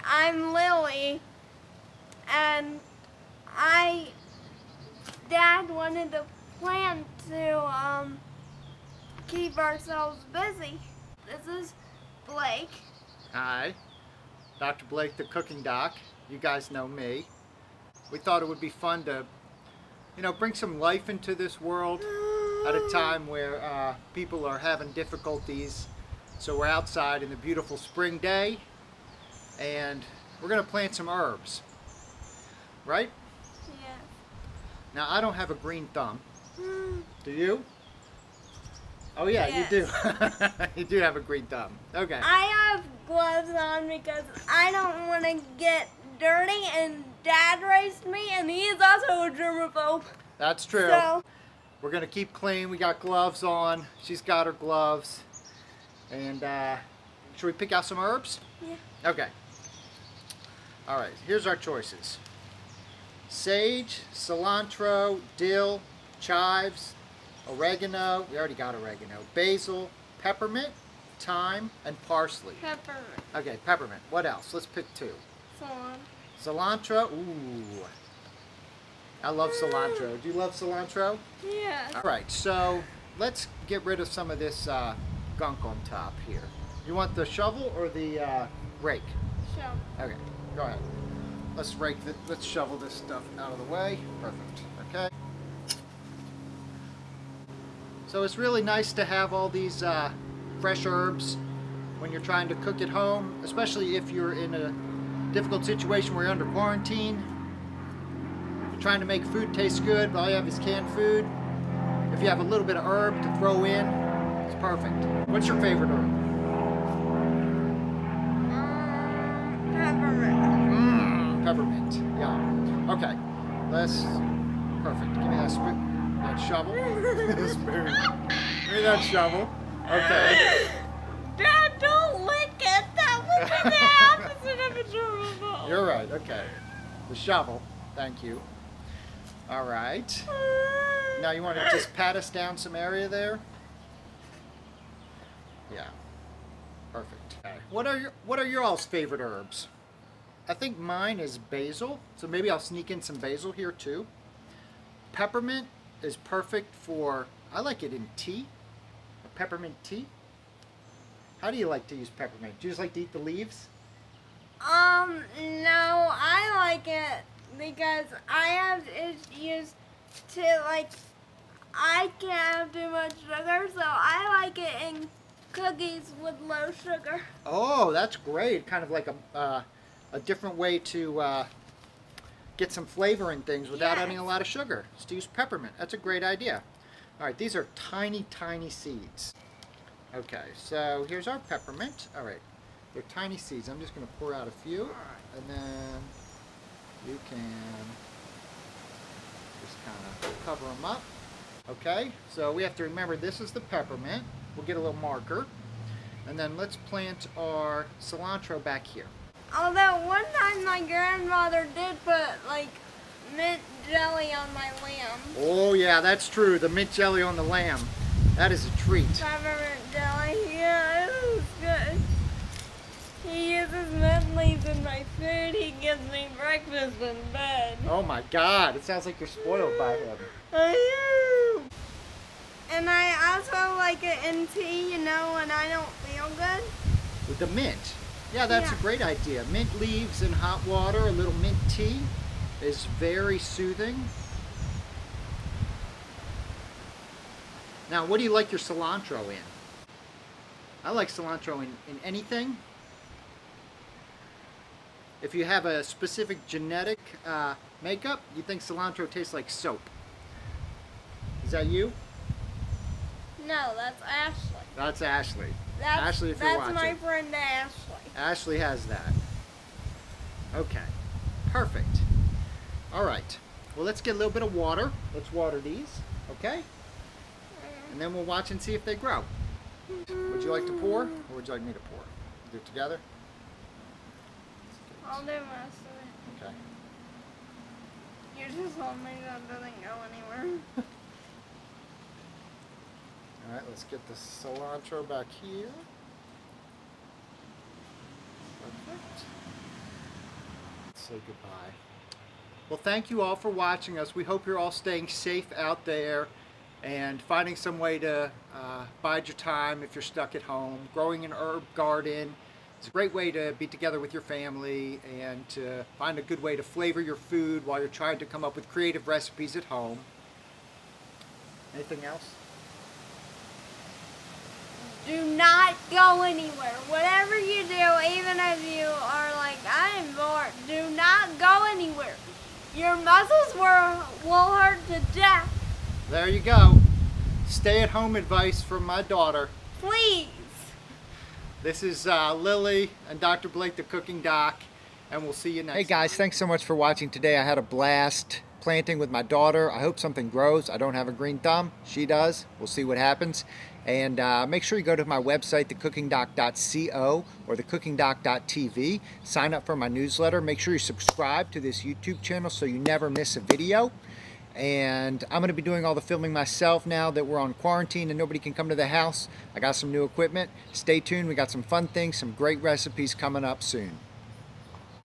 I'm Lilly, and Dad wanted to plan to keep ourselves busy. This is Blake. Hi, Dr. Blake, the cooking doc. You guys know me. We thought it would be fun to, bring some life into this world at a time where people are having difficulties. So we're outside in the beautiful spring day, and we're gonna plant some herbs, right? Yeah. Now, I don't have a green thumb. Do you? Oh yeah, Yes. you do. You do have a green thumb. Okay. I have gloves on because I don't want to get dirty, and Dad raised me, and he is also a germaphobe. That's true. So, We're gonna keep clean. We got gloves on. She's got her gloves. And should we pick out some herbs? yeah. Okay. All right, here's our choices. Sage, cilantro, dill, chives, oregano, we already got oregano, basil, peppermint, thyme, and parsley. Peppermint. Okay, peppermint. What else? Let's pick two. Cilantro, ooh. I love cilantro. Do you love cilantro? Yeah. All right, so let's get rid of some of this gunk on top here. You want the shovel or the rake? Shovel. Okay, go ahead. Let's shovel this stuff out of the way. Perfect. Okay. So it's really nice to have all these fresh herbs when you're trying to cook at home, especially if you're in a difficult situation where you're under quarantine. You're trying to make food taste good, but all you have is canned food. If you have a little bit of herb to throw in, it's perfect. What's your favorite herb? Peppermint. Peppermint. Yeah. Okay. Perfect. Give me that spoon. That shovel. Spoon. Give me that shovel. Okay. Dad, don't lick it. That would be the opposite of a germaphobe. You're right. Okay. The shovel. Thank you. All right. Now you want to just pat us down some area there? Yeah. Perfect. Okay. What are your all's favorite herbs? I think mine is basil, so maybe I'll sneak in some basil here too. Peppermint is perfect for, I like it in tea, a peppermint tea. How do you like to use peppermint? Do you just like to eat the leaves? No, I like it because I have issues to, I can't have too much sugar, so I like it in cookies with low sugar. Oh, that's great. Kind of like a different way to get some flavor in things without Yes. adding a lot of sugar. Just use peppermint. That's a great idea. All right, these are tiny, tiny seeds. Okay, so here's our peppermint. All right, they're tiny seeds. I'm just going to pour out a few, and then you can just kind of cover them up. Okay, so we have to remember this is the peppermint. We'll get a little marker, and then let's plant our cilantro back here. Although one time my grandmother did put mint jelly on my lamb. Oh yeah, that's true. The mint jelly on the lamb. That is a treat. Peppermint jelly, yeah, it was good. He uses mint leaves in my food. He gives me breakfast in bed. Oh my God, it sounds like you're spoiled by him. I am. And I also like it in tea, when I don't feel good. With the mint. Yeah, that's a great idea. Mint leaves in hot water, a little mint tea is very soothing. Now, what do you like your cilantro in? I like cilantro in anything. If you have a specific genetic makeup, you think cilantro tastes like soap. Is that you? No, that's Ashley. That's Ashley. Ashley, if you're watching. That's my friend Ashley. Ashley has that. Okay, perfect. All right, well, let's get a little bit of water. Let's water these, okay? And then we'll watch and see if they grow. Would you like to pour, or would you like me to pour? Do it together? I'll do most of it. Okay. You just told me that doesn't go anywhere. All right, let's get the cilantro back here. Perfect. say goodbye. Well, thank you all for watching us. We hope you're all staying safe out there and finding some way to bide your time if you're stuck at home. Growing an herb garden is a great way to be together with your family and to find a good way to flavor your food while you're trying to come up with creative recipes at home. Anything else? Do not go anywhere. Whatever you do, even if you are like, I'm bored, do not go anywhere. Your muscles will hurt to death. There you go. Stay-at-home advice from my daughter. Please. This is Lily and Dr. Blake, the Cooking Doc, and we'll see you next time. Hey guys, thanks so much for watching today. I had a blast planting with my daughter. I hope something grows. I don't have a green thumb. She does. We'll see what happens. And make sure you go to my website, thecookingdoc.co or thecookingdoc.tv. Sign up for my newsletter. Make sure you subscribe to this YouTube channel so you never miss a video. And I'm going to be doing all the filming myself now that we're on quarantine and nobody can come to the house. I got some new equipment. Stay tuned. We got some fun things, some great recipes coming up soon.